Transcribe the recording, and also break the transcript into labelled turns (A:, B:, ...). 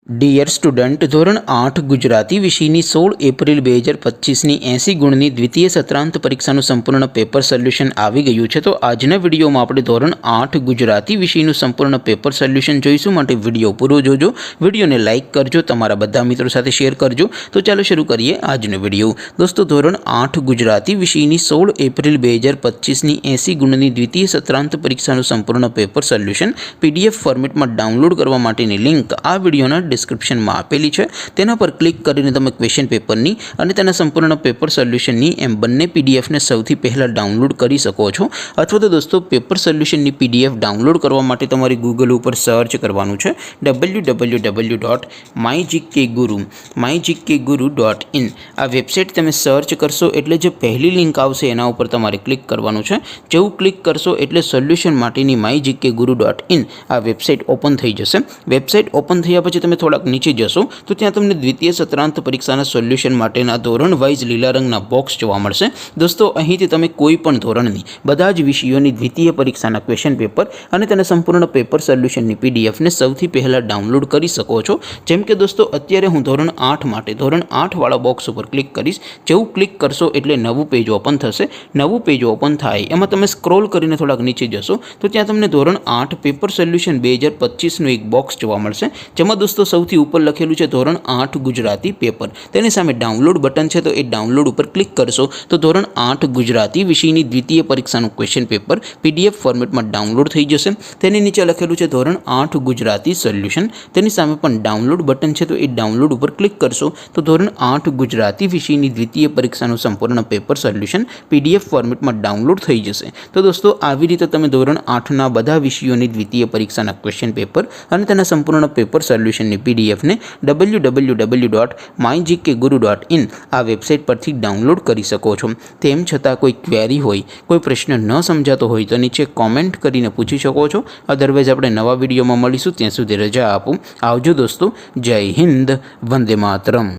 A: Dear student, ધોરણ 8 ગુજરાતી વિષયની 16 April 2025ની 80 ગુણની દ્વિતીય સત્રાંત પરીક્ષાનું સંપૂર્ણ પેપર સોલ્યુશન આવી ગયું છે। તો આજના વિડીયોમાં આપણે ધોરણ 8 ગુજરાતી વિષયનું સંપૂર્ણ પેપર સોલ્યુશન જોઈશું। માટે વિડીયો પૂરો જોજો, વિડીયોને લાઇક કરજો, તમારા બધા મિત્રો સાથે શેર કરજો। તો ચાલો શરૂ કરીએ આજનો વિડીયો। દોસ્તો, ધોરણ 8 ગુજરાતી વિષયની 16 એપ્રિલ 2025ની 80 ગુણની દ્વિતીય સત્રાંત પરીક્ષાનું સંપૂર્ણ પેપર સોલ્યુશન PDF ફોર્મેટમાં ડાઉનલોડ કરવા માટેની લિંક આ વિડીયોના ડિસ્ક્રિપ્શનમાં આપેલી છે। તેના પર ક્લિક કરીને તમે ક્વેશ્ચન પેપરની અને તેના સંપૂર્ણ પેપર સોલ્યુશનની એમ બંને પીડીએફને સૌથી પહેલાં ડાઉનલોડ કરી શકો છો। અથવા તો દોસ્તો, પેપર સોલ્યુશનની PDF ડાઉનલોડ કરવા માટે તમારે ગૂગલ ઉપર સર્ચ કરવાનું છે www.mygkguru.in। આ વેબસાઇટ તમે સર્ચ કરશો એટલે જે પહેલી લિંક આવશે એના ઉપર તમારે ક્લિક કરવાનું છે। જેવું ક્લિક કરશો એટલે સોલ્યુશન માટેની mygkguru.in આ વેબસાઇટ ઓપન થઈ જશે। વેબસાઇટ ઓપન થયા પછી તમે થોડાક નીચે જશો તો ત્યાં તમને દ્વિતીય સત્રાંત પરીક્ષાના સોલ્યુશન માટેના ધોરણ વાઇઝ લીલા રંગના બોક્સ જોવા મળશે। દોસ્તો, અહીંથી તમે કોઈ પણ ધોરણની બધા જ વિષયોની દ્વિતીય પરીક્ષાના ક્વેશ્ચન પેપર અને તેના સંપૂર્ણ પેપર સોલ્યુશનની પીડીએફને સૌથી પહેલાં ડાઉનલોડ કરી શકો છો। જેમ કે દોસ્તો, અત્યારે હું ધોરણ 8 માટે ધોરણ 8 વાળા બોક્સ ઉપર ક્લિક કરીશ। જેવું ક્લિક કરશો એટલે નવું પેજ ઓપન થશે। નવું પેજ ઓપન થાય એમાં તમે સ્ક્રોલ કરીને થોડાક નીચે જશો તો ત્યાં તમને ધોરણ 8 પેપર સોલ્યુશન 2025નું એક બોક્સ જોવા મળશે। જેમાં દોસ્તો સૌથી ઉપર લખેલું છે ધોરણ 8 ગુજરાતી પેપર। તેની સામે ડાઉનલોડ બટન છે, તો એ ડાઉનલોડ ઉપર ક્લિક કરશો તો ધોરણ 8 ગુજરાતી વિષયની દ્વિતીય પરીક્ષાનું ક્વેશ્ચન પેપર PDF ફોર્મેટમાં ડાઉનલોડ થઈ જશે। તેની નીચે લખેલું છે ધોરણ 8 ગુજરાતી સોલ્યુશન। તેની સામે પણ ડાઉનલોડ બટન છે, તો એ ડાઉનલોડ ઉપર ક્લિક કરશો તો ધોરણ 8 ગુજરાતી વિષયની દ્વિતીય પરીક્ષાનું સંપૂર્ણ પેપર સોલ્યુશન PDF ફોર્મેટમાં ડાઉનલોડ થઈ જશે। તો દોસ્તો, આવી રીતે તમે ધોરણ 8ના બધા વિષયોની દ્વિતીય પરીક્ષાના ક્વેશ્ચન પેપર અને તેના સંપૂર્ણ પેપર સોલ્યુશનની પીડીએફને www.mygkguru.in આ વેબસાઇટ પરથી ડાઉનલોડ કરી શકો છો। તેમ છતાં કોઈ ક્વેરી હોય, કોઈ પ્રશ્ન ન સમજાતો હોય તો નીચે કોમેન્ટ કરીને પૂછી શકો છો। અધરવાઇઝ આપણે નવા વિડીયોમાં મળીશું, ત્યાં સુધી રજા આપું। આવજો દોસ્તો, જય હિન્દ, વંદે માતરમ।